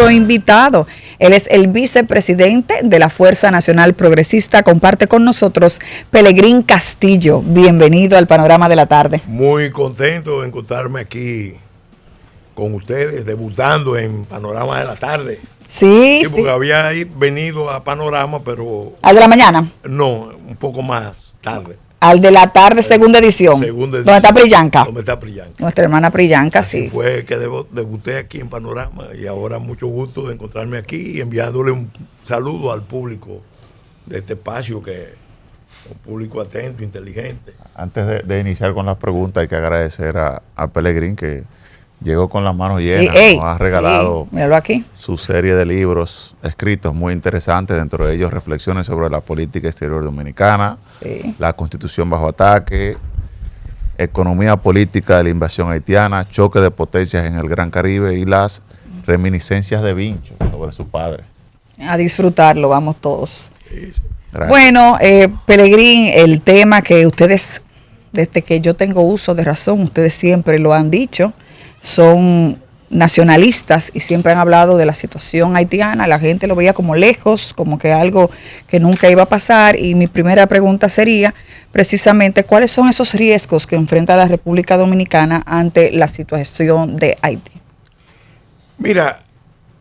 nuestro invitado. Él es el vicepresidente de la Fuerza Nacional Progresista. Comparte con nosotros Pelegrín Castillo. Bienvenido al Panorama de la Tarde. Muy contento de encontrarme aquí con ustedes, debutando en Panorama de la Tarde. Sí, porque había venido a Panorama, pero... ¿Al de la mañana? No, un poco más tarde. Al de la tarde, segunda edición. ¿Dónde está Priyanka? ¿Dónde está Priyanka? Nuestra hermana Priyanka, Así sí. fue que debuté aquí en Panorama y ahora mucho gusto de encontrarme aquí y enviándole un saludo al público de este espacio, que es un público atento, inteligente. Antes de iniciar con las preguntas, hay que agradecer a Pelegrín, que llegó con las manos llenas. Sí, nos ha regalado míralo aquí, su serie de libros escritos muy interesantes, dentro de ellos reflexiones sobre la política exterior dominicana, la Constitución bajo ataque, economía política de la invasión haitiana, choque de potencias en el Gran Caribe y las reminiscencias de Vincho sobre su padre. A disfrutarlo, vamos todos. Sí. Gracias. Bueno, Pelegrín, el tema que ustedes, desde que yo tengo uso de razón, ustedes siempre lo han dicho, son nacionalistas y siempre han hablado de la situación haitiana. La gente lo veía como lejos, como que algo que nunca iba a pasar, y mi primera pregunta sería precisamente cuáles son esos riesgos que enfrenta la República Dominicana ante la situación de Haití. Mira,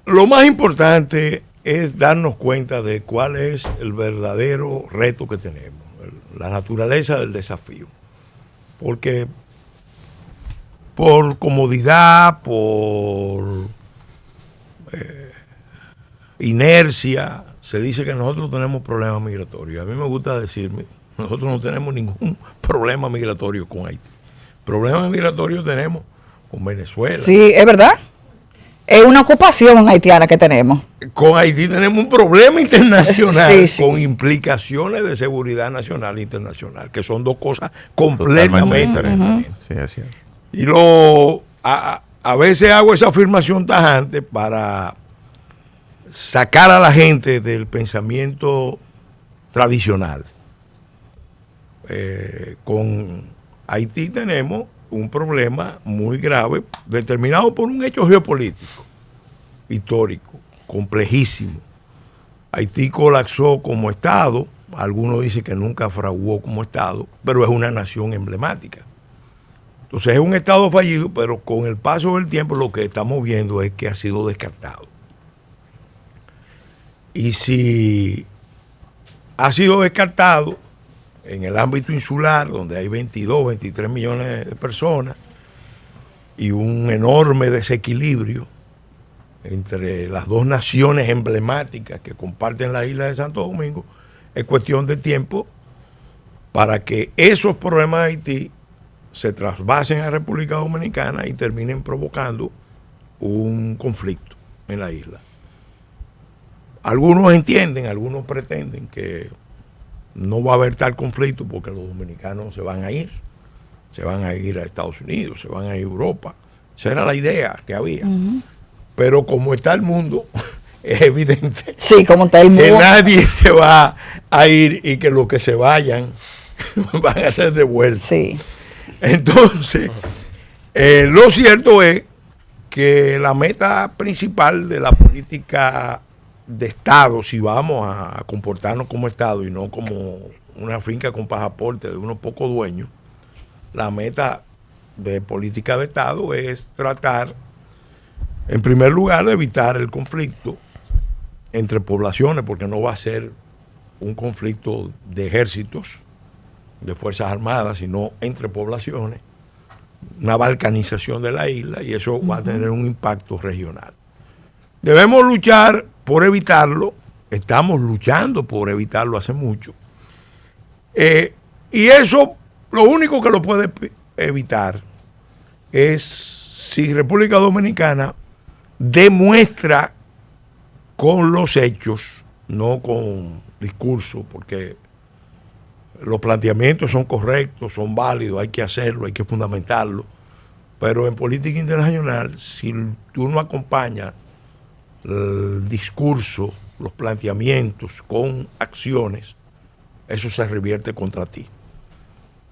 lo más importante es darnos cuenta de cuál es el verdadero reto que tenemos, la naturaleza del desafío, porque por comodidad, por inercia, se dice que nosotros tenemos problemas migratorios. A mí me gusta decirme, nosotros no tenemos ningún problema migratorio con Haití. Problemas migratorios tenemos con Venezuela. Sí, es verdad. Es una ocupación haitiana que tenemos. Con Haití tenemos un problema internacional, sí. con implicaciones de seguridad nacional e internacional, que son dos cosas completamente diferentes. Sí, es cierto. Y a veces hago esa afirmación tajante para sacar a la gente del pensamiento tradicional. Con Haití tenemos un problema muy grave, determinado por un hecho geopolítico, histórico, complejísimo. Haití colapsó como Estado, algunos dicen que nunca fraguó como Estado, pero es una nación emblemática. Entonces es un Estado fallido, pero con el paso del tiempo lo que estamos viendo es que ha sido descartado. Y si ha sido descartado en el ámbito insular, donde hay 22, 23 millones de personas y un enorme desequilibrio entre las dos naciones emblemáticas que comparten la isla de Santo Domingo, es cuestión de tiempo para que esos problemas de Haití se trasvasen a República Dominicana y terminen provocando un conflicto en la isla. Algunos entienden, algunos pretenden que no va a haber tal conflicto porque los dominicanos se van a ir a Estados Unidos, se van a ir a Europa. Esa era la idea que había. Pero como está el mundo, es evidente como está el mundo, que nadie se va a ir y que los que se vayan van a ser devueltos. Sí. Entonces, lo cierto es que la meta principal de la política de Estado, si vamos a comportarnos como Estado y no como una finca con pasaporte de unos pocos dueños, la meta de política de Estado es tratar, en primer lugar, de evitar el conflicto entre poblaciones, porque no va a ser un conflicto de ejércitos, de Fuerzas Armadas, sino entre poblaciones, una balcanización de la isla, y eso va a tener un impacto regional. Debemos luchar por evitarlo, estamos luchando por evitarlo hace mucho, y eso, lo único que lo puede evitar es si República Dominicana demuestra con los hechos, no con discursos, porque los planteamientos son correctos, son válidos, hay que hacerlo, hay que fundamentarlo, pero en política internacional, si tú no acompañas el discurso, los planteamientos con acciones, eso se revierte contra ti,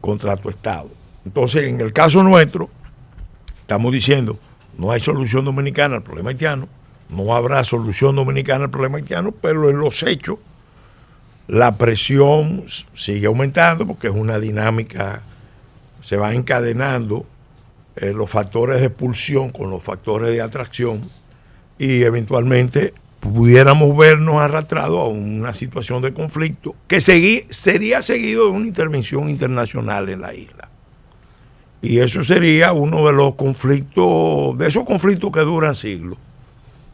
contra tu Estado. Entonces, en el caso nuestro, estamos diciendo, no hay solución dominicana al problema haitiano, No habrá solución dominicana al problema haitiano, pero en los hechos la presión sigue aumentando porque es una dinámica, se va encadenando los factores de expulsión con los factores de atracción y eventualmente pudiéramos vernos arrastrados a una situación de conflicto que sería seguido de una intervención internacional en la isla. Y eso sería uno de los conflictos, de esos conflictos que duran siglos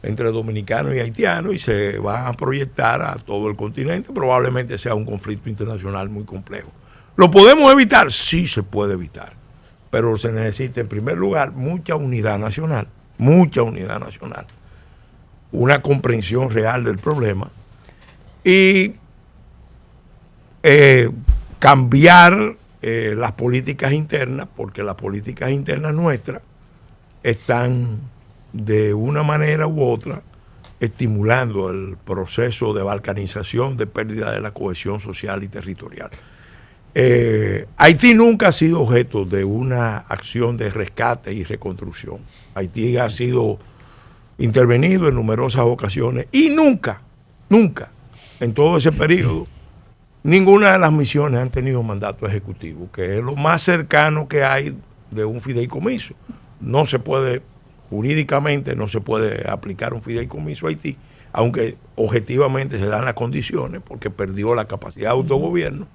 entre dominicanos y haitianos y se van a proyectar a todo el continente. Probablemente sea un conflicto internacional muy complejo. ¿Lo podemos evitar? Sí se puede evitar, pero se necesita en primer lugar mucha unidad nacional, una comprensión real del problema y cambiar las políticas internas, porque las políticas internas nuestras están de una manera u otra estimulando el proceso de balcanización, de pérdida de la cohesión social y territorial. Haití nunca ha sido objeto de una acción de rescate y reconstrucción. Haití ha sido intervenido en numerosas ocasiones y nunca, en todo ese periodo, ninguna de las misiones han tenido mandato ejecutivo, que es lo más cercano que hay de un fideicomiso. No se puede, jurídicamente, no se puede aplicar un fideicomiso a Haití, aunque objetivamente se dan las condiciones, porque perdió la capacidad de autogobierno.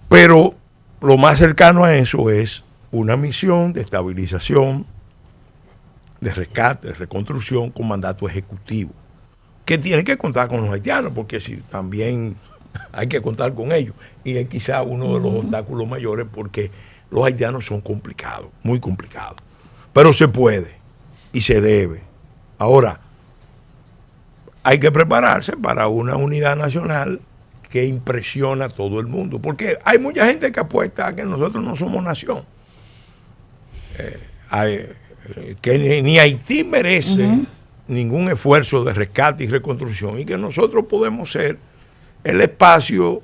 Pero lo más cercano a eso es una misión de estabilización, de rescate, de reconstrucción con mandato ejecutivo, que tiene que contar con los haitianos, porque si también hay que contar con ellos. Y es quizá uno de los obstáculos mayores, porque los haitianos son complicados, muy complicados. Pero se puede y se debe. Ahora, hay que prepararse para una unidad nacional que impresiona a todo el mundo, porque hay mucha gente que apuesta a que nosotros no somos nación. Que ni Haití merece ningún esfuerzo de rescate y reconstrucción y que nosotros podemos ser el espacio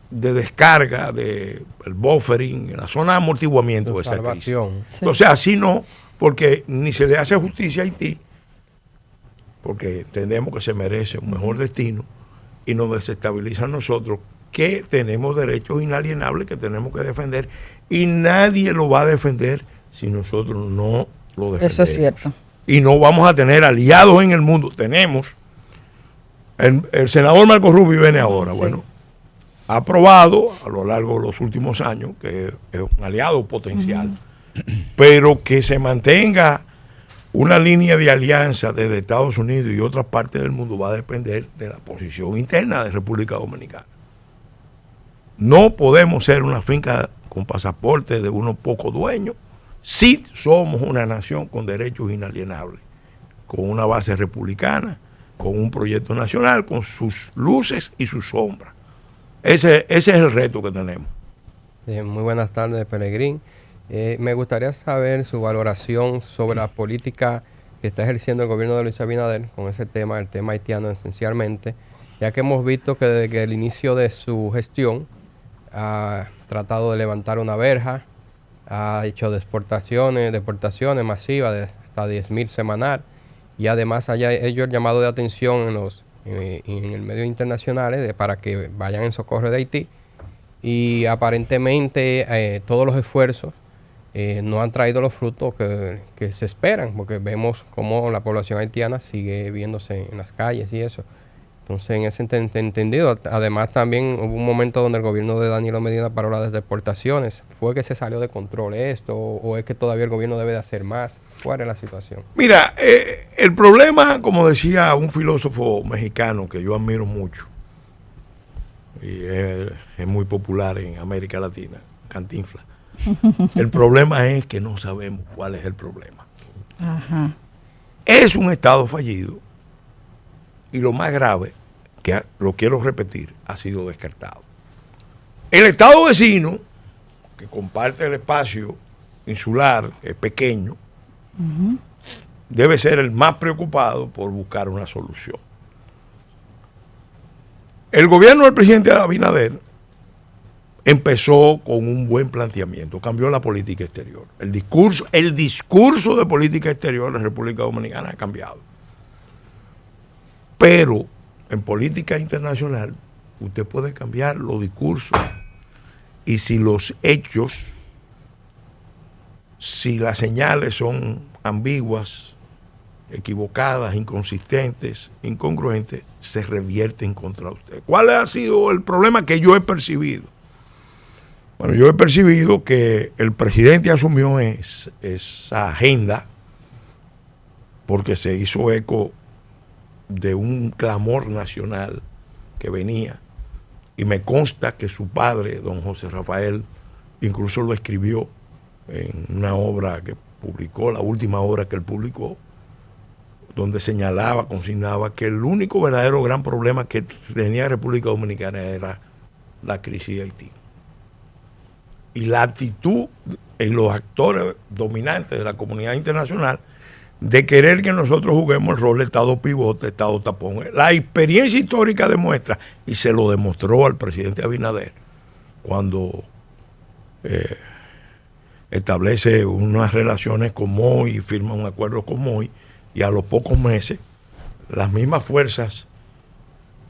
de descarga del buffering, en la zona de amortiguamiento de esa crisis. Sí. O sea, así no, porque ni se le hace justicia a Haití, porque entendemos que se merece un mejor destino y nos desestabiliza a nosotros, que tenemos derechos inalienables que tenemos que defender y nadie lo va a defender si nosotros no lo defendemos. Eso es cierto. Y no vamos a tener aliados en el mundo. Tenemos el senador Marco Rubio viene ahora, sí. Bueno, ha aprobado a lo largo de los últimos años que es un aliado potencial, pero que se mantenga una línea de alianza desde Estados Unidos y otras partes del mundo va a depender de la posición interna de República Dominicana. No podemos ser una finca con pasaporte de unos pocos dueños. Sí somos una nación con derechos inalienables, con una base republicana, con un proyecto nacional, con sus luces y sus sombras. Ese es el reto que tenemos. Muy buenas tardes, Pelegrín. Me gustaría saber su valoración sobre la política que está ejerciendo el gobierno de Luis Abinader con ese tema, el tema haitiano esencialmente, ya que hemos visto que desde el inicio de su gestión ha tratado de levantar una verja, ha hecho deportaciones masivas de hasta 10,000 semanal, y además haya hecho el llamado de atención en el medio internacional para que vayan en socorro de Haití, y aparentemente todos los esfuerzos no han traído los frutos que se esperan, porque vemos cómo la población haitiana sigue viéndose en las calles y eso. Entonces, en ese entendido, además también hubo un momento donde el gobierno de Danilo Medina paró las deportaciones. ¿Fue que se salió de control esto o es que todavía el gobierno debe de hacer más? ¿Cuál es la situación? Mira, el problema, como decía un filósofo mexicano que yo admiro mucho, y es muy popular en América Latina, Cantinflas, el problema es que no sabemos cuál es el problema. Ajá. Es un Estado fallido. Y lo más grave, que lo quiero repetir, ha sido descartado. El Estado vecino, que comparte el espacio insular, es pequeño, debe ser el más preocupado por buscar una solución. El gobierno del presidente Abinader empezó con un buen planteamiento, cambió la política exterior. El discurso de política exterior de la República Dominicana ha cambiado. Pero en política internacional usted puede cambiar los discursos y si los hechos, si las señales son ambiguas, equivocadas, inconsistentes, incongruentes, se revierten contra usted. ¿Cuál ha sido el problema que yo he percibido? Bueno, yo he percibido que el presidente asumió esa agenda porque se hizo eco de un clamor nacional que venía, y me consta que su padre, don José Rafael, incluso lo escribió en una obra que publicó, la última obra que él publicó, donde señalaba, consignaba que el único verdadero gran problema que tenía la República Dominicana era la crisis de Haití. Y la actitud en los actores dominantes de la comunidad internacional de querer que nosotros juguemos el rol de Estado pivote, Estado tapón. La experiencia histórica demuestra, y se lo demostró al presidente Abinader, cuando establece unas relaciones con Moi y firma un acuerdo con Moi, y a los pocos meses las mismas fuerzas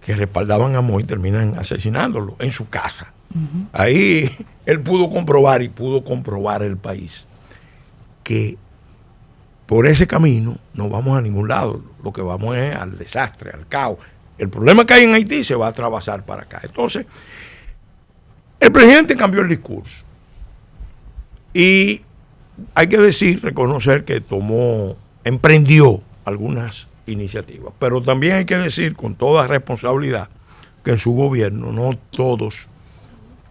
que respaldaban a Moi terminan asesinándolo en su casa. Ahí él pudo comprobar el país que por ese camino no vamos a ningún lado, lo que vamos es al desastre, al caos. El problema que hay en Haití se va a atravesar para acá. Entonces, el presidente cambió el discurso y hay que reconocer que emprendió algunas iniciativas, pero también hay que decir con toda responsabilidad que en su gobierno no todos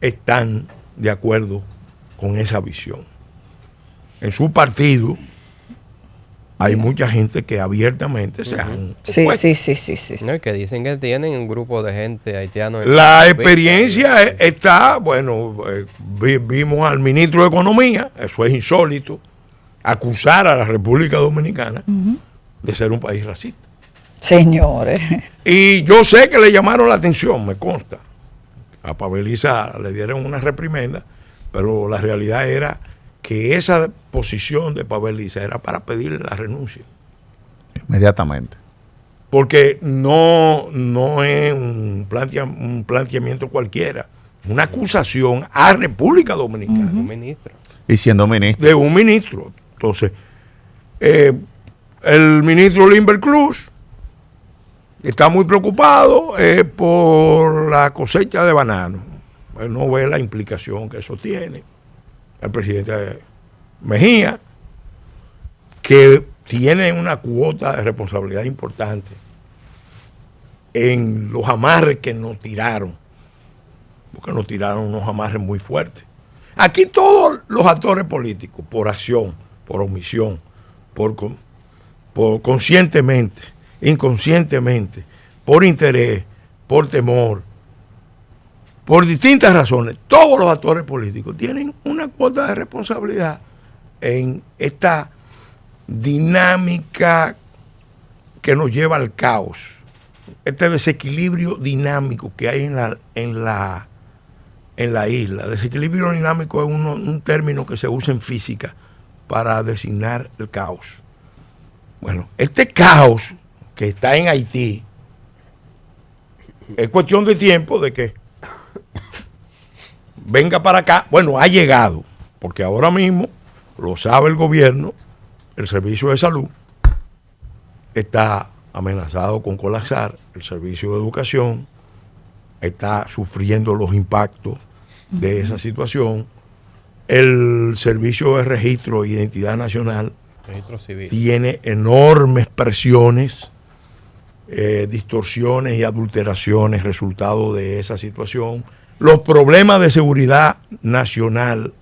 están de acuerdo con esa visión. En su partido hay mucha gente que abiertamente se han opuesto. Sí. No, que dicen que tienen un grupo de gente haitiana. La experiencia está, bueno, vimos al ministro de Economía, eso es insólito, acusar a la República Dominicana de ser un país racista. Señores. Y yo sé que le llamaron la atención, me consta. A Paveliza le dieron una reprimenda, pero la realidad era que esa posición de Paveliza era para pedirle la renuncia. Inmediatamente. Porque no es un planteamiento cualquiera, una acusación a República Dominicana. Un ministro. Y siendo ministro. De un ministro. Entonces, el ministro Limber Cruz está muy preocupado por la cosecha de bananos. Él no ve la implicación que eso tiene. El presidente Mejía, que tiene una cuota de responsabilidad importante en los amarres que nos tiraron, porque nos tiraron unos amarres muy fuertes. Aquí todos los actores políticos, por acción, por omisión, por conscientemente, inconscientemente, por interés, por temor, por distintas razones, todos los actores políticos tienen una cuota de responsabilidad en esta dinámica que nos lleva al caos, este desequilibrio dinámico que hay en la isla. Desequilibrio dinámico es un término que se usa en física para designar el caos. Bueno, este caos que está en Haití es cuestión de tiempo de que venga para acá. Bueno, ha llegado, porque ahora mismo, lo sabe el gobierno, el servicio de salud está amenazado con colapsar, el servicio de educación está sufriendo los impactos de esa situación, el servicio de registro e identidad nacional Registro civil tiene enormes presiones, distorsiones y adulteraciones resultado de esa situación. Los problemas de seguridad nacional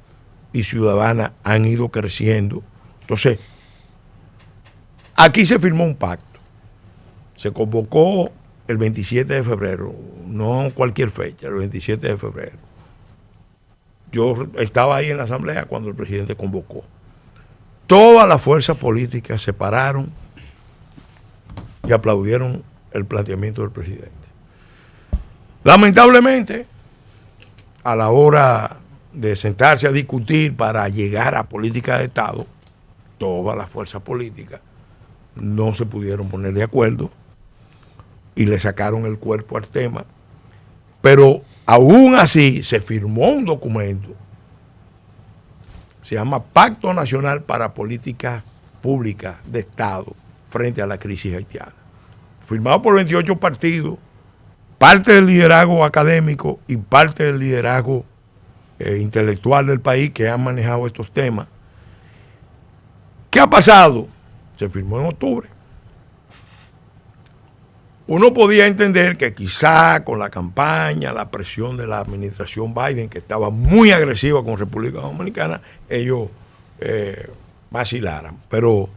y ciudadana han ido creciendo. Entonces, aquí se firmó un pacto. Se convocó el 27 de febrero, no cualquier fecha, el 27 de febrero. Yo estaba ahí en la asamblea cuando el presidente convocó. Todas las fuerzas políticas se pararon y aplaudieron el planteamiento del presidente. Lamentablemente, a la hora de sentarse a discutir para llegar a política de Estado, todas las fuerzas políticas no se pudieron poner de acuerdo y le sacaron el cuerpo al tema. Pero aún así se firmó un documento, se llama Pacto Nacional para Políticas Públicas de Estado frente a la crisis haitiana, firmado por 28 partidos, parte del liderazgo académico y parte del liderazgo intelectual del país que han manejado estos temas. ¿Qué ha pasado? Se firmó en octubre. Uno podía entender que quizá con la campaña, la presión de la administración Biden, que estaba muy agresiva con República Dominicana, ellos vacilaran. Pero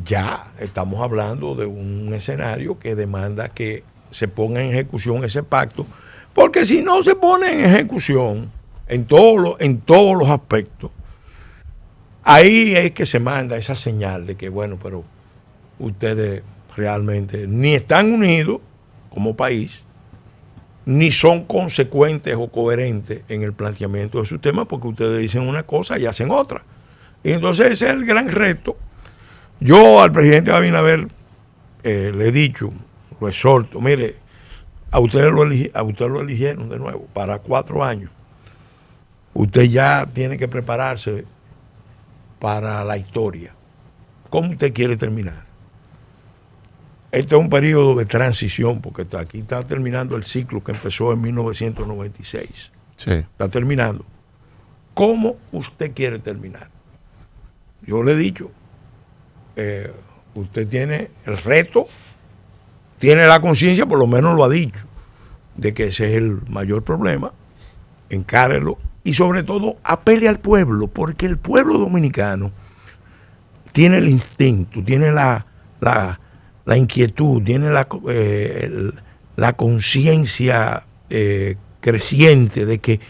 ya estamos hablando de un escenario que demanda que se ponga en ejecución ese pacto, porque si no se pone en ejecución en todos los aspectos, ahí es que se manda esa señal de que, bueno, pero ustedes realmente ni están unidos como país, ni son consecuentes o coherentes en el planteamiento de sus temas, porque ustedes dicen una cosa y hacen otra. Y entonces ese es el gran reto. Yo al presidente Abinader le he dicho, lo exhorto, mire, a usted lo eligieron de nuevo para 4 años. Usted ya tiene que prepararse para la historia. ¿Cómo usted quiere terminar? Este es un periodo de transición, porque aquí está terminando el ciclo que empezó en 1996. Sí. Está terminando. ¿Cómo usted quiere terminar? Yo le he dicho, usted tiene el reto, tiene la conciencia, por lo menos lo ha dicho, de que ese es el mayor problema, encárelo y sobre todo apele al pueblo, porque el pueblo dominicano tiene el instinto, tiene la inquietud, tiene la conciencia creciente de que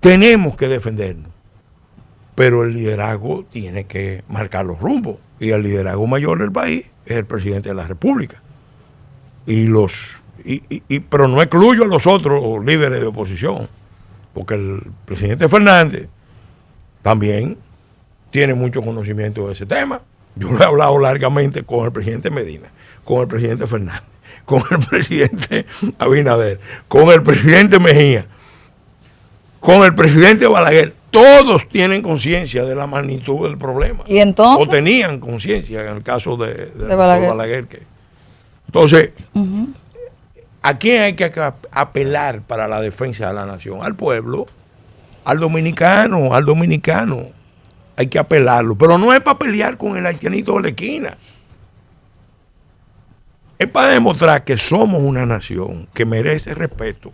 tenemos que defendernos, pero el liderazgo tiene que marcar los rumbos, y el liderazgo mayor del país es el presidente de la República. Pero no excluyo a los otros líderes de oposición, porque el presidente Fernández también tiene mucho conocimiento de ese tema. Yo lo he hablado largamente con el presidente Medina, con el presidente Fernández, con el presidente Abinader, con el presidente Mejía, con el presidente Balaguer. Todos tienen conciencia de la magnitud del problema. ¿Y entonces? O tenían conciencia en el caso de Balaguer. Entonces, ¿a quién hay que apelar para la defensa de la nación? Al pueblo, al dominicano. Hay que apelarlo. Pero no es para pelear con el haitianito de la esquina. Es para demostrar que somos una nación que merece respeto,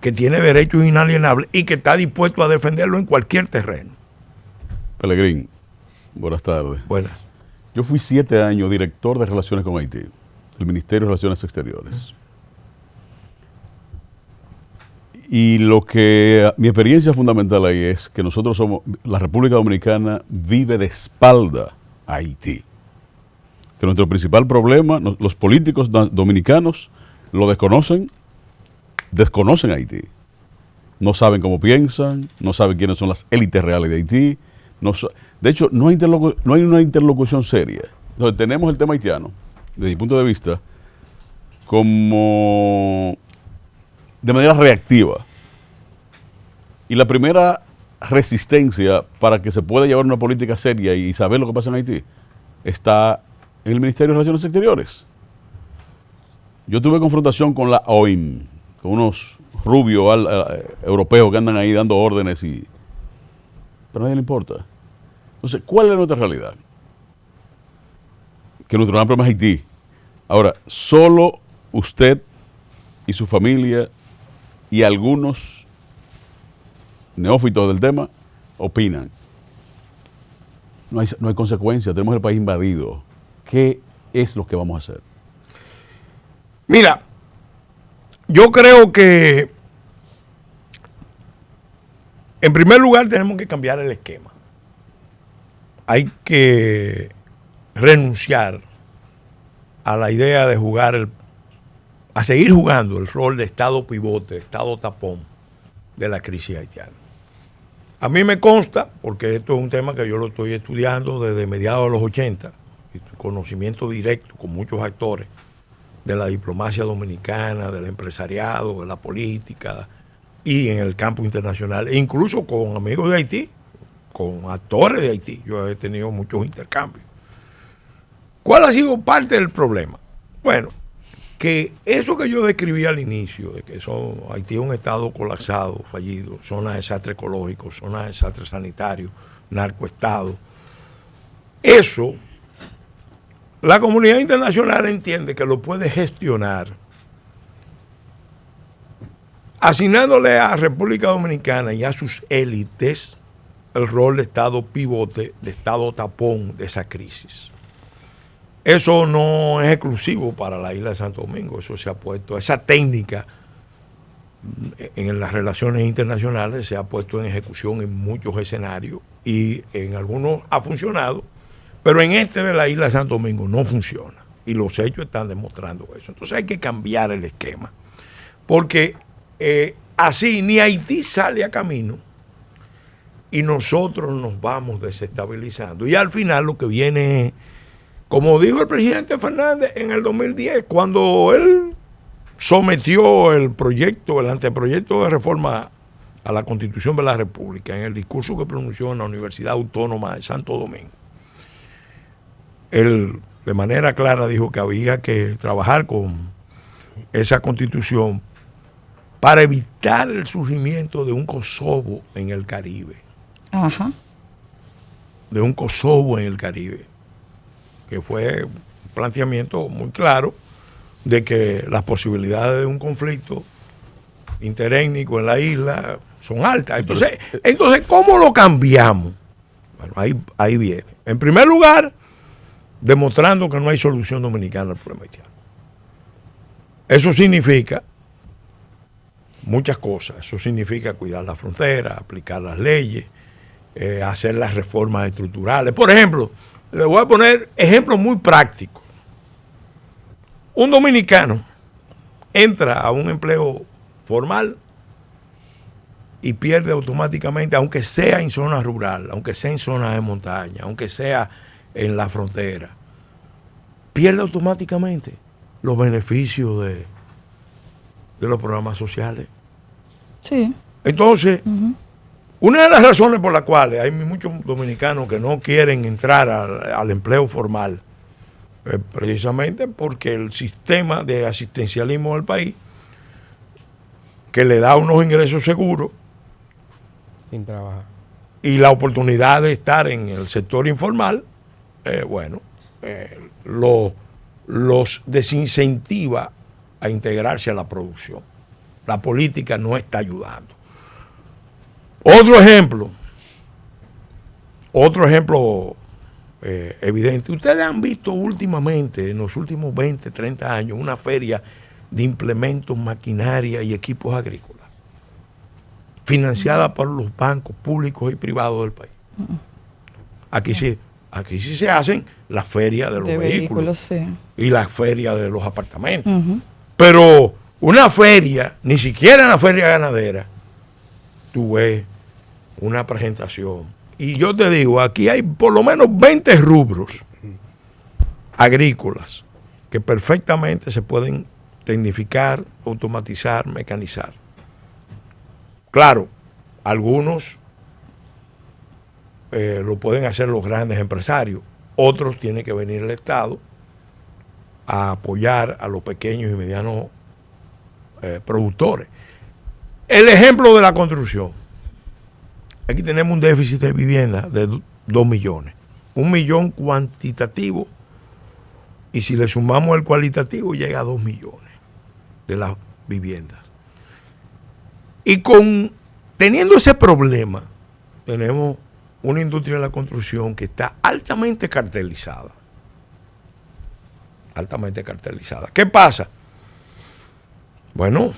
que tiene derechos inalienables y que está dispuesto a defenderlo en cualquier terreno. Pelegrín, buenas tardes. Buenas. Yo fui 7 años director de Relaciones con Haití, el Ministerio de Relaciones Exteriores. Y mi experiencia fundamental ahí es que la República Dominicana vive de espalda a Haití. Que nuestro principal problema, los políticos dominicanos lo desconocen a Haití. No saben cómo piensan, no saben quiénes son las élites reales de Haití. De hecho, no hay una interlocución seria. Entonces, tenemos el tema haitiano, desde mi punto de vista, como de manera reactiva. Y la primera resistencia para que se pueda llevar una política seria y saber lo que pasa en Haití está en el Ministerio de Relaciones Exteriores. Yo tuve confrontación con la OIM, con unos rubios europeos que andan ahí dando órdenes, pero a nadie le importa. Entonces, ¿cuál es nuestra realidad? Que nuestro gran problema es Haití. Ahora, solo usted y su familia y algunos neófitos del tema opinan. No hay consecuencias, tenemos el país invadido. ¿Qué es lo que vamos a hacer? Mira, yo creo que en primer lugar tenemos que cambiar el esquema. Hay que renunciar a la idea de jugar a seguir jugando el rol de Estado pivote, Estado tapón de la crisis haitiana. A mí me consta, porque esto es un tema que yo lo estoy estudiando desde mediados de los 80, y conocimiento directo con muchos actores de la diplomacia dominicana, del empresariado, de la política y en el campo internacional, e incluso con amigos de Haití, con actores de Haití. Yo he tenido muchos intercambios. ¿Cuál ha sido parte del problema? Bueno, que eso que yo describí al inicio, de que Haití es un estado colapsado, fallido, zona de desastre ecológico, zona de desastre sanitario, narcoestado, eso la comunidad internacional entiende que lo puede gestionar asignándole a República Dominicana y a sus élites el rol de Estado pivote, de Estado tapón de esa crisis. Eso no es exclusivo para la isla de Santo Domingo, eso se ha puesto, esa técnica en las relaciones internacionales se ha puesto en ejecución en muchos escenarios y en algunos ha funcionado, pero en este de la isla de Santo Domingo no funciona y los hechos están demostrando eso. Entonces hay que cambiar el esquema, porque así ni Haití sale a camino y nosotros nos vamos desestabilizando. Y al final lo que viene es, como dijo el presidente Fernández en el 2010, cuando él sometió el anteproyecto de reforma a la Constitución de la República, en el discurso que pronunció en la Universidad Autónoma de Santo Domingo, él de manera clara dijo que había que trabajar con esa Constitución para evitar el surgimiento de un Kosovo en el Caribe. Ajá. De un Kosovo en el Caribe, que fue un planteamiento muy claro de que las posibilidades de un conflicto interétnico en la isla son altas. Entonces ¿cómo lo cambiamos? Bueno, ahí viene. En primer lugar, demostrando que no hay solución dominicana al problema haitiano. Eso significa muchas cosas. Eso significa cuidar la frontera, aplicar las leyes, hacer las reformas estructurales. Por ejemplo, le voy a poner ejemplos muy prácticos. Un dominicano entra a un empleo formal y pierde automáticamente, aunque sea en zona rural, aunque sea en zona de montaña, aunque sea en la frontera, pierde automáticamente los beneficios de los programas sociales. Sí. Entonces, una de las razones por las cuales hay muchos dominicanos que no quieren entrar al empleo formal es precisamente porque el sistema de asistencialismo del país, que le da unos ingresos seguros sin trabajar y la oportunidad de estar en el sector informal, los desincentiva a integrarse a la producción. La política no está ayudando. Otro ejemplo evidente. Ustedes han visto últimamente, en los últimos 20, 30 años, una feria de implementos, maquinaria y equipos agrícolas, financiada por los bancos públicos y privados del país. Aquí sí se hacen las ferias de los vehículos sí, y las ferias de los apartamentos. Pero una feria, ni siquiera en la feria ganadera, tú ves una presentación. Y yo te digo, aquí hay por lo menos 20 rubros agrícolas que perfectamente se pueden tecnificar, automatizar, mecanizar. Claro, algunos lo pueden hacer los grandes empresarios, otros tiene que venir el Estado a apoyar a los pequeños y medianos productores. El ejemplo de la construcción. Aquí tenemos un déficit de vivienda de 2 millones. 1 millón cuantitativo y si le sumamos el cualitativo llega a 2 millones de las viviendas. Y teniendo ese problema, tenemos una industria de la construcción que está altamente cartelizada. Altamente cartelizada. ¿Qué pasa? Bueno,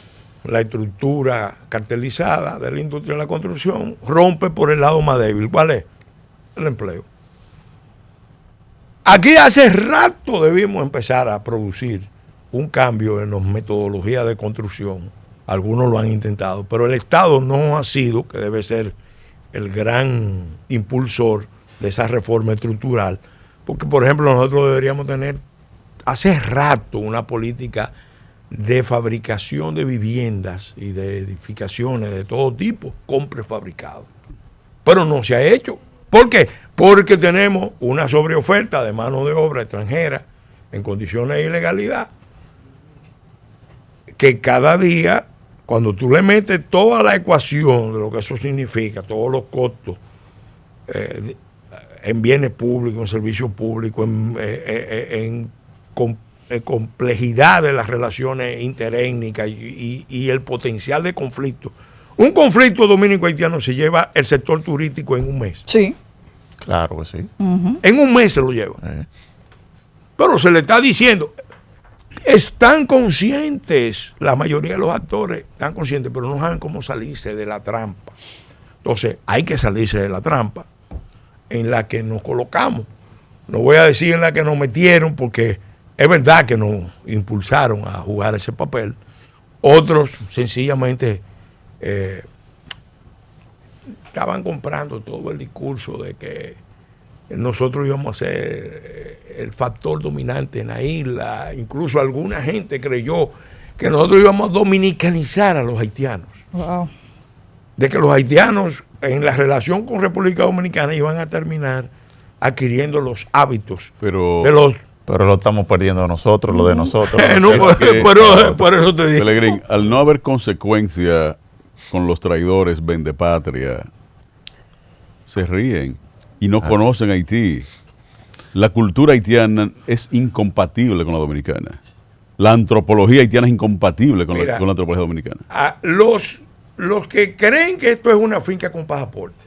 la estructura cartelizada de la industria de la construcción rompe por el lado más débil. ¿Cuál es? El empleo. Aquí hace rato debimos empezar a producir un cambio en las metodologías de construcción. Algunos lo han intentado, pero el Estado no ha sido, que debe ser el gran impulsor de esa reforma estructural, porque por ejemplo nosotros deberíamos tener hace rato una política de fabricación de viviendas y de edificaciones de todo tipo con prefabricados, pero no se ha hecho. ¿Por qué? Porque tenemos una sobreoferta de mano de obra extranjera en condiciones de ilegalidad, que cada día, cuando tú le metes toda la ecuación de lo que eso significa, todos los costos en bienes públicos, en servicios públicos, en complejidad de las relaciones interétnicas y el potencial de conflicto. Un conflicto dominico-haitiano se lleva el sector turístico en un mes. Sí. Claro que sí. En un mes se lo lleva. Pero se le está diciendo, están conscientes, la mayoría de los actores están conscientes, pero no saben cómo salirse de la trampa. Entonces, hay que salirse de la trampa en la que nos colocamos. No voy a decir en la que nos metieron, porque es verdad que nos impulsaron a jugar ese papel. Otros sencillamente estaban comprando todo el discurso de que nosotros íbamos a ser el factor dominante en la isla. Incluso alguna gente creyó que nosotros íbamos a dominicanizar a los haitianos. Wow. De que los haitianos en la relación con República Dominicana iban a terminar adquiriendo los hábitos de los... Pero lo estamos perdiendo nosotros, lo de nosotros. No, por eso te digo. Pelegrín, al no haber consecuencia con los traidores vendepatria, se ríen y no conocen Haití. La cultura haitiana es incompatible con la dominicana. La antropología haitiana es incompatible con la antropología dominicana. Los que creen que esto es una finca con pasaporte,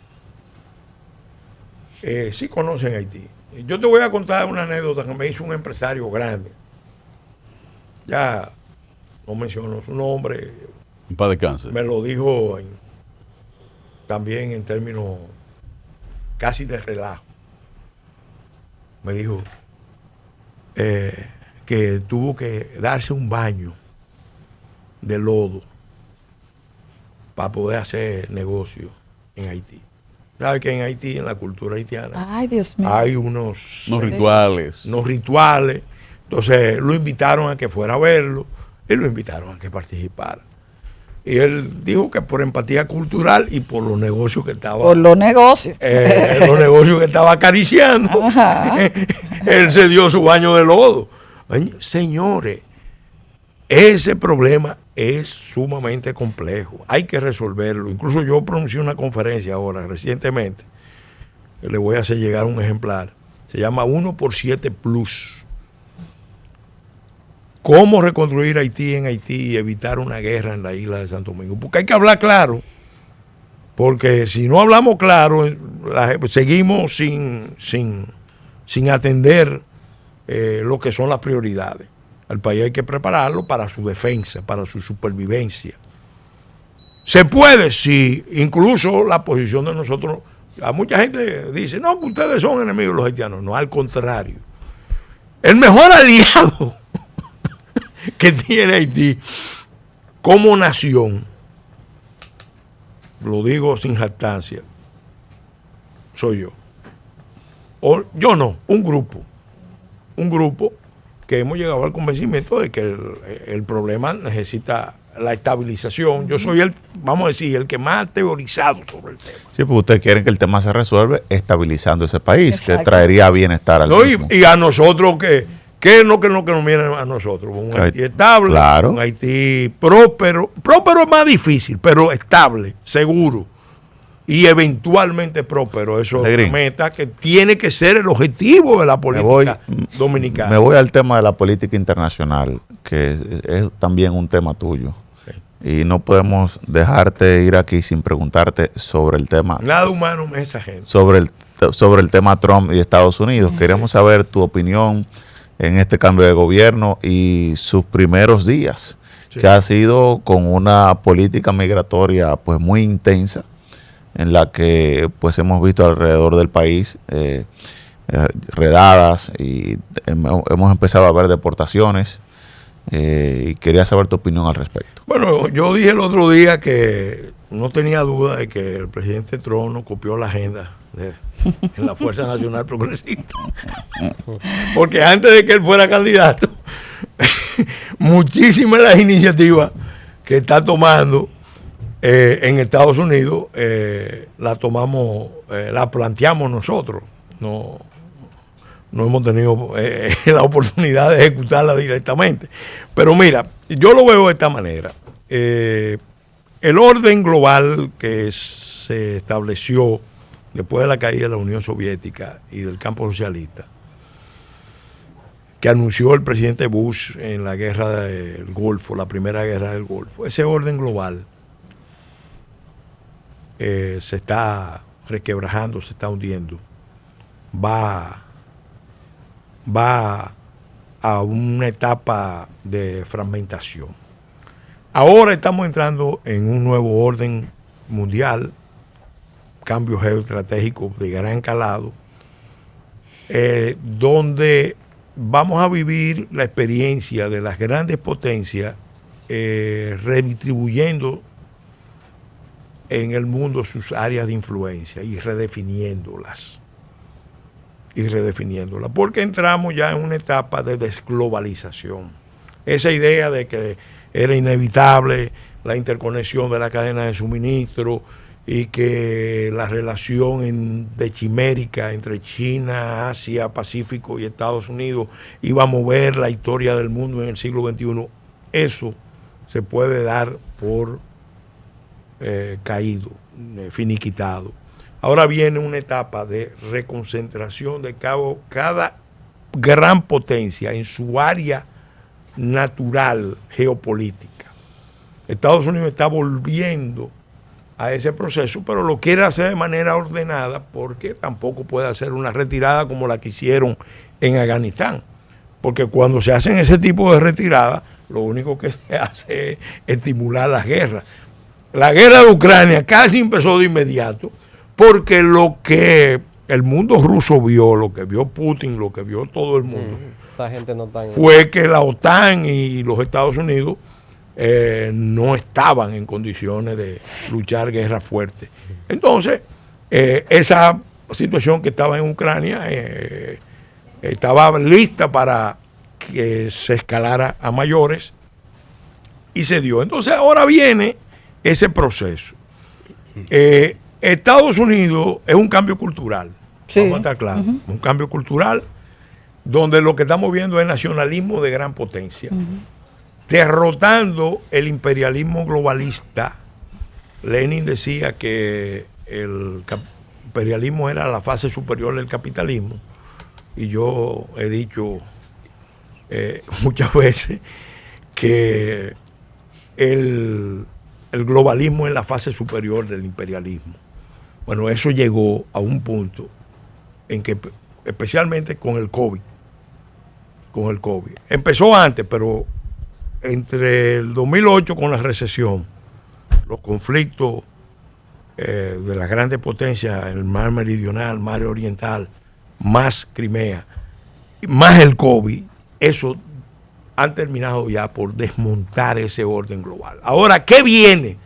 sí conocen Haití. Yo te voy a contar una anécdota que me hizo un empresario grande. Ya no menciono su nombre. En paz descanse. Me lo dijo también en términos casi de relajo. Me dijo que tuvo que darse un baño de lodo para poder hacer negocio en Haití. ¿Sabe que en Haití, en la cultura haitiana, ay, Dios mío, hay unos rituales? Unos rituales. Entonces lo invitaron a que fuera a verlo y lo invitaron a que participara. Y él dijo que por empatía cultural y por los negocios que estaba... Por los negocios. Los negocios que estaba acariciando. Él se dio su baño de lodo. Señores, ese problema es sumamente complejo. Hay que resolverlo. Incluso yo pronuncié una conferencia ahora, recientemente, que le voy a hacer llegar un ejemplar. Se llama 1x7 Plus. ¿Cómo reconstruir Haití en Haití y evitar una guerra en la isla de Santo Domingo? Porque hay que hablar claro. Porque si no hablamos claro, seguimos sin atender lo que son las prioridades. Al país hay que prepararlo para su defensa, para su supervivencia. Se puede, sí, incluso la posición de nosotros. A mucha gente dice, no, que ustedes son enemigos de los haitianos. No, al contrario. El mejor aliado que tiene Haití como nación, lo digo sin jactancia, soy yo. O yo no, un grupo que hemos llegado al convencimiento de que el problema necesita la estabilización. Yo soy vamos a decir, el que más ha teorizado sobre el tema. Sí, porque ustedes quieren que el tema se resuelva estabilizando ese país. Exacto. Que traería bienestar al mismo. Y a nosotros que nos viene a nosotros, un Haití estable, claro. Un Haití próspero es más difícil, pero estable, seguro y eventualmente próspero. Eso es una meta que tiene que ser el objetivo de la política dominicana. Me voy al tema de la política internacional, que es también un tema tuyo. Sí. Y no podemos dejarte ir aquí sin preguntarte sobre el tema. Nada humano es esa gente. Sobre el tema Trump y Estados Unidos. Queremos saber tu opinión en este cambio de gobierno y sus primeros días, que ha sido con una política migratoria pues muy intensa, en la que pues hemos visto alrededor del país redadas y hemos empezado a ver deportaciones Y quería saber tu opinión al respecto. Bueno, yo dije el otro día que no tenía duda de que el presidente Trump no copió la agenda en la Fuerza Nacional Progresista. Porque antes de que él fuera candidato, muchísimas de las iniciativas que está tomando en Estados Unidos la planteamos nosotros. No hemos tenido la oportunidad de ejecutarla directamente. Pero mira, yo lo veo de esta manera. El orden global que se estableció después de la caída de la Unión Soviética y del campo socialista, que anunció el presidente Bush en la guerra del Golfo, la primera guerra del Golfo, ese orden global se está requebrajando, se está hundiendo. Va a una etapa de fragmentación. Ahora estamos entrando en un nuevo orden mundial, cambio geoestratégico de gran calado, donde vamos a vivir la experiencia de las grandes potencias redistribuyendo en el mundo sus áreas de influencia y redefiniéndolas. Porque entramos ya en una etapa de desglobalización. Esa idea de que era inevitable la interconexión de la cadena de suministro y que la relación chimérica entre China, Asia, Pacífico y Estados Unidos iba a mover la historia del mundo en el siglo XXI, eso se puede dar por caído, finiquitado. Ahora viene una etapa de reconcentración de cada gran potencia en su área natural geopolítica. Estados Unidos está volviendo a ese proceso, pero lo quiere hacer de manera ordenada porque tampoco puede hacer una retirada como la que hicieron en Afganistán. Porque cuando se hacen ese tipo de retirada, lo único que se hace es estimular las guerras. La guerra de Ucrania casi empezó de inmediato, porque lo que el mundo ruso vio, lo que vio Putin, lo que vio todo el mundo, fue que la OTAN y los Estados Unidos no estaban en condiciones de luchar guerra fuerte. Entonces, esa situación que estaba en Ucrania estaba lista para que se escalara a mayores y se dio. Entonces, ahora viene ese proceso. Estados Unidos es un cambio cultural, sí. Vamos a estar claros, un cambio cultural donde lo que estamos viendo es nacionalismo de gran potencia, derrotando el imperialismo globalista. Lenin decía que el imperialismo era la fase superior del capitalismo, y yo he dicho muchas veces que el globalismo es la fase superior del imperialismo. Bueno, eso llegó a un punto en que, especialmente con el COVID, empezó antes, pero entre el 2008 con la recesión, los conflictos de las grandes potencias, el mar meridional, mar oriental, más Crimea, más el COVID, eso han terminado ya por desmontar ese orden global. Ahora, ¿qué viene?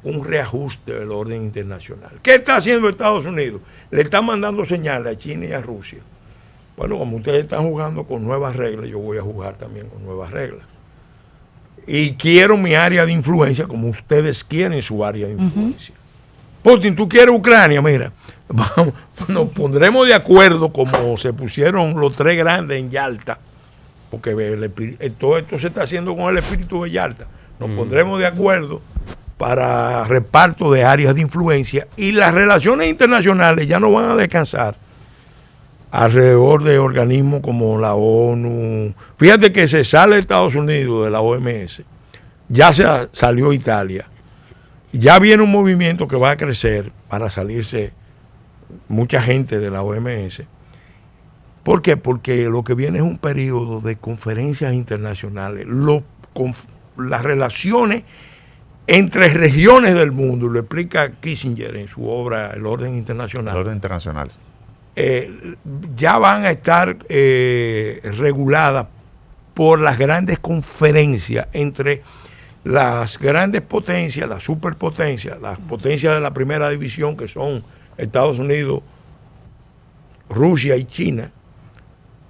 Un reajuste del orden internacional. ¿Qué está haciendo Estados Unidos? Le está mandando señales a China y a Rusia. Bueno, como ustedes están jugando con nuevas reglas, yo voy a jugar también con nuevas reglas. Y quiero mi área de influencia como ustedes quieren su área de influencia. Putin, tú quieres Ucrania, mira, vamos, nos pondremos de acuerdo como se pusieron los tres grandes en Yalta, porque todo esto se está haciendo con el espíritu de Yalta. Nos pondremos de acuerdo para reparto de áreas de influencia, y las relaciones internacionales ya no van a descansar alrededor de organismos como la ONU. Fíjate que se sale Estados Unidos de la OMS, ya se salió Italia, ya viene un movimiento que va a crecer para salirse mucha gente de la OMS. ¿Por qué? Porque lo que viene es un periodo de conferencias internacionales, las relaciones entre regiones del mundo, lo explica Kissinger en su obra El Orden Internacional. El Orden Internacional. Ya van a estar reguladas por las grandes conferencias entre las grandes potencias, las superpotencias, las potencias de la primera división, que son Estados Unidos, Rusia y China.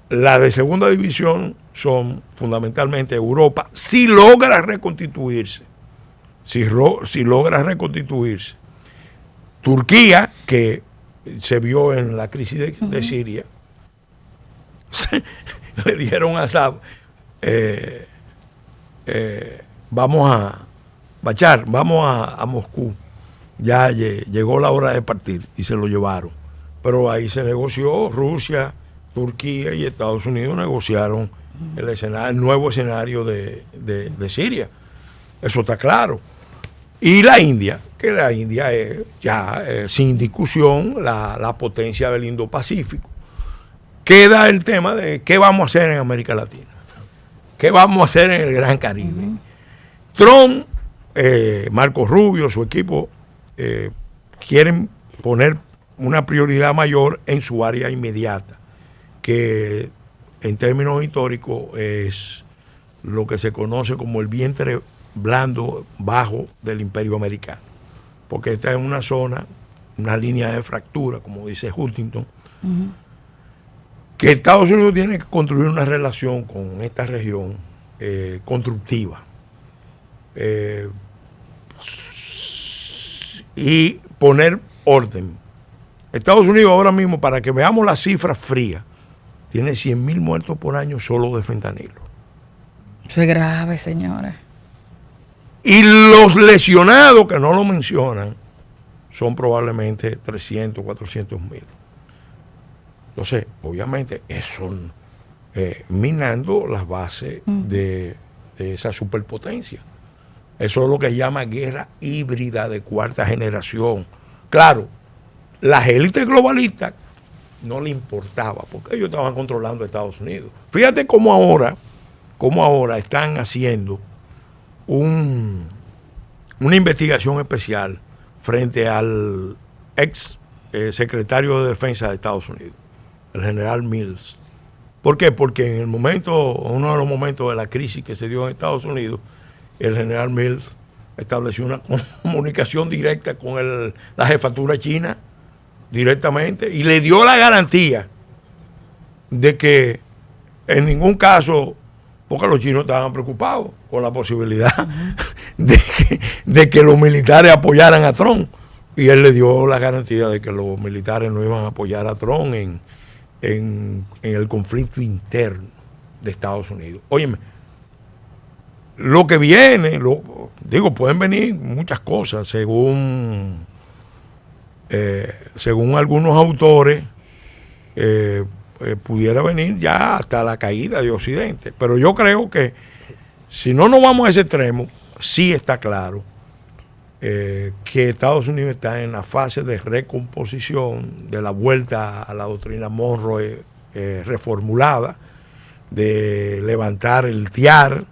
Las de segunda división son fundamentalmente Europa, si logra reconstituirse. Si logra reconstituirse. Turquía, que se vio en la crisis de Siria, le dijeron a Assad, vamos a Moscú, ya llegó la hora de partir, y se lo llevaron. Pero ahí se negoció, Rusia, Turquía y Estados Unidos negociaron el nuevo escenario de Siria. Eso está claro. Y la India, que la India es ya sin discusión la potencia del Indo-Pacífico. Queda el tema de qué vamos a hacer en América Latina, qué vamos a hacer en el Gran Caribe. Trump, Marco Rubio, su equipo, quieren poner una prioridad mayor en su área inmediata, que en términos históricos es lo que se conoce como el vientre blando bajo del Imperio Americano, porque esta es una zona, una línea de fractura, como dice Huntington, que Estados Unidos tiene que construir una relación con esta región constructiva y poner orden. Estados Unidos ahora mismo, para que veamos las cifras frías, tiene 100.000 muertos por año solo de fentanilo. Eso es grave, señores. Y los lesionados, que no lo mencionan, son probablemente 300, 400.000. Entonces, obviamente, eso minando las bases de esa superpotencia. Eso es lo que llama guerra híbrida de cuarta generación. Claro, las élites globalistas no le importaba, porque ellos estaban controlando a Estados Unidos. Fíjate cómo ahora están haciendo una investigación especial frente al ex secretario de Defensa de Estados Unidos, el general Mills. ¿Por qué? Porque en uno de los momentos de la crisis que se dio en Estados Unidos, el general Mills estableció una comunicación directa con la jefatura china, directamente, y le dio la garantía de que en ningún caso, porque los chinos estaban preocupados con la posibilidad de que los militares apoyaran a Trump, y él le dio la garantía de que los militares no iban a apoyar a Trump en el conflicto interno de Estados Unidos. Óyeme, lo que viene, pueden venir muchas cosas, según algunos autores, pudiera venir ya hasta la caída de Occidente. Pero yo creo que si no nos vamos a ese extremo, sí está claro que Estados Unidos está en la fase de recomposición, de la vuelta a la doctrina Monroe reformulada, de levantar el TIAR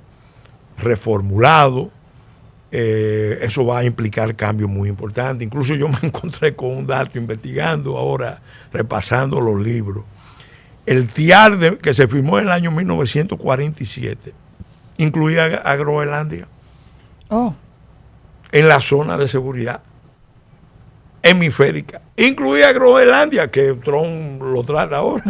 reformulado. Eso va a implicar cambios muy importantes. Incluso yo me encontré con un dato investigando ahora, repasando los libros. El TIAR que se firmó en el año 1947 incluía a Groenlandia en la zona de seguridad hemisférica. Incluía a Groenlandia, que Trump lo trata ahora.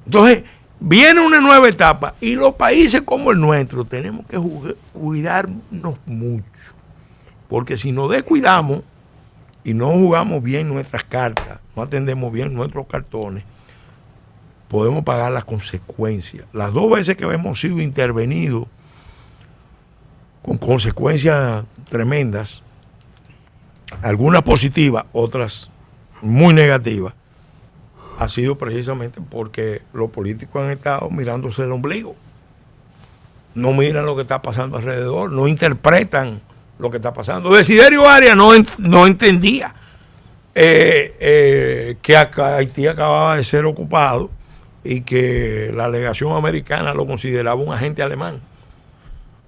Entonces, viene una nueva etapa y los países como el nuestro tenemos que cuidarnos mucho, porque si nos descuidamos y no jugamos bien nuestras cartas, no atendemos bien nuestros cartones, podemos pagar las consecuencias. Las dos veces que hemos sido intervenidos con consecuencias tremendas, algunas positivas, otras muy negativas, ha sido precisamente porque los políticos han estado mirándose el ombligo. No miran lo que está pasando alrededor, no interpretan lo que está pasando. Desiderio Arias no entendía que Haití acababa de ser ocupado y que la legación americana lo consideraba un agente alemán.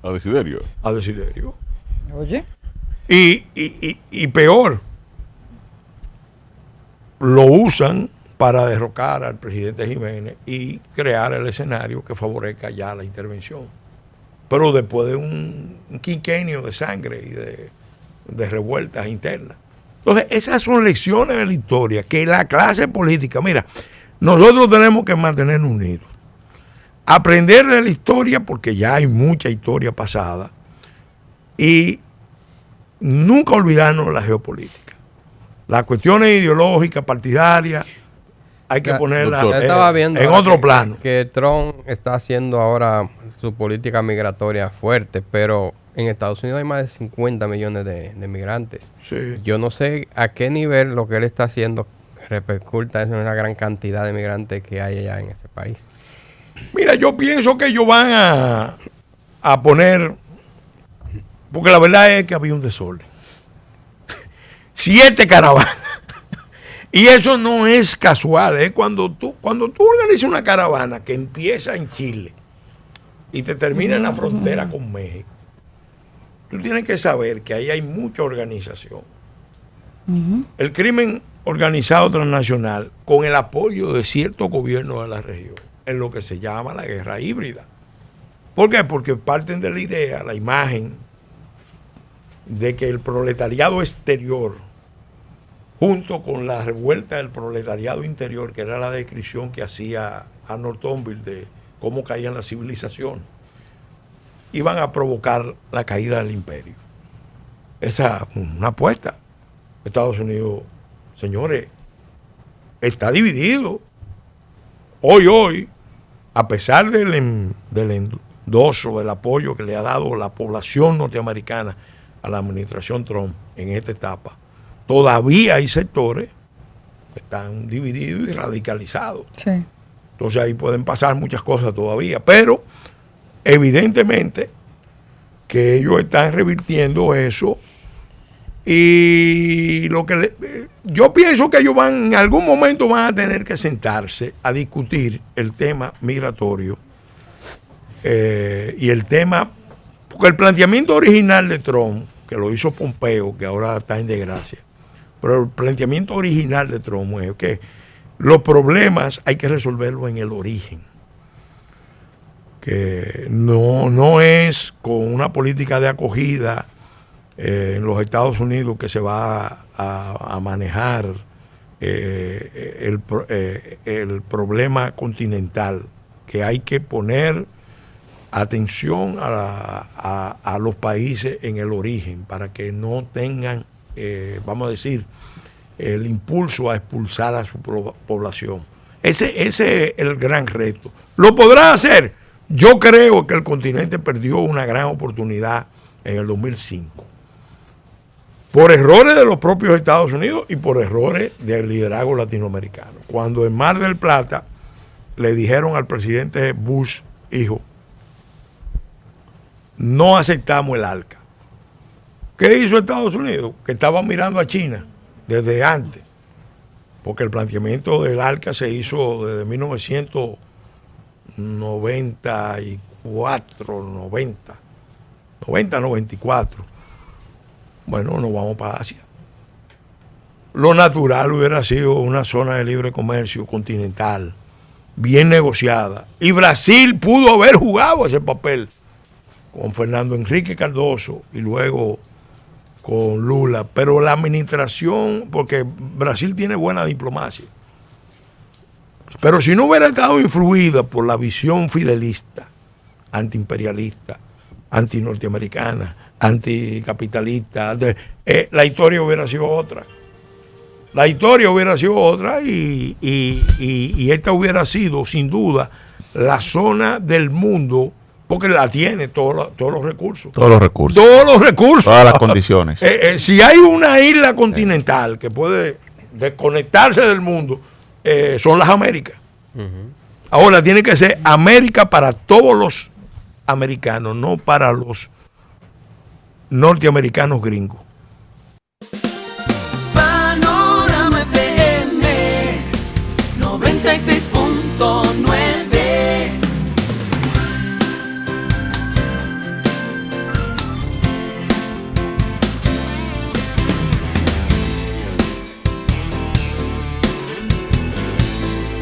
¿A Desiderio? A Desiderio. Oye. Y peor, lo usan para derrocar al presidente Jiménez y crear el escenario que favorezca ya la intervención. Pero después de un quinquenio de sangre y de revueltas internas. Entonces, esas son lecciones de la historia que la clase política, mira, nosotros tenemos que mantenernos unidos. Aprender de la historia, porque ya hay mucha historia pasada, y nunca olvidarnos de la geopolítica. Las cuestiones ideológicas, partidarias, hay que ponerlas en otro plano. Que Trump está haciendo ahora su política migratoria fuerte, pero en Estados Unidos hay más de 50 millones de migrantes. Sí. Yo no sé a qué nivel lo que él está haciendo repercuta en una gran cantidad de migrantes que hay allá en ese país. Mira, yo pienso que ellos van a poner, porque la verdad es que había un desorden. 7 caravanas. Y eso no es casual, es cuando tú organizas una caravana que empieza en Chile y te termina en la frontera con México. Tú tienes que saber que ahí hay mucha organización. El crimen organizado transnacional, con el apoyo de ciertos gobiernos de la región, en lo que se llama la guerra híbrida. ¿Por qué? Porque parten de la idea, la imagen, de que el proletariado exterior, junto con la revuelta del proletariado interior, que era la descripción que hacía Arnold Toynbee de cómo caían las civilizaciones, iban a provocar la caída del imperio. Esa es una apuesta. Estados Unidos, señores, está dividido. Hoy, a pesar del endoso, del apoyo que le ha dado la población norteamericana a la administración Trump en esta etapa, todavía hay sectores que están divididos y radicalizados. Sí. Entonces ahí pueden pasar muchas cosas todavía, pero evidentemente que ellos están revirtiendo eso, y yo pienso que ellos en algún momento van a tener que sentarse a discutir el tema migratorio y el tema, porque el planteamiento original de Trump, que lo hizo Pompeo, que ahora está en desgracia, pero el planteamiento original de Trump es que los problemas hay que resolverlos en el origen, que no es con una política de acogida en los Estados Unidos que se va a manejar el problema continental, que hay que poner atención a los países en el origen para que no tengan, vamos a decir, el impulso a expulsar a su población. Ese es el gran reto. ¿Lo podrá hacer? Yo creo que el continente perdió una gran oportunidad en el 2005. Por errores de los propios Estados Unidos y por errores del liderazgo latinoamericano. Cuando en Mar del Plata le dijeron al presidente Bush, hijo, no aceptamos el ALCA. ¿Qué hizo Estados Unidos? Que estaba mirando a China desde antes, porque el planteamiento del ALCA se hizo desde 94. Bueno, nos vamos para Asia. Lo natural hubiera sido una zona de libre comercio continental, bien negociada. Y Brasil pudo haber jugado ese papel con Fernando Enrique Cardoso y luego con Lula. Pero la administración, porque Brasil tiene buena diplomacia, pero si no hubiera estado influida por la visión fidelista, antiimperialista, antinorteamericana, anticapitalista, la historia hubiera sido otra. La historia hubiera sido otra y esta hubiera sido, sin duda, la zona del mundo, porque la tiene todos los recursos. Todos los recursos. Todas las condiciones. Si hay una isla continental que puede desconectarse del mundo, son las Américas. Ahora tiene que ser América para todos los americanos, no para los norteamericanos gringos. Panorama FM 96.9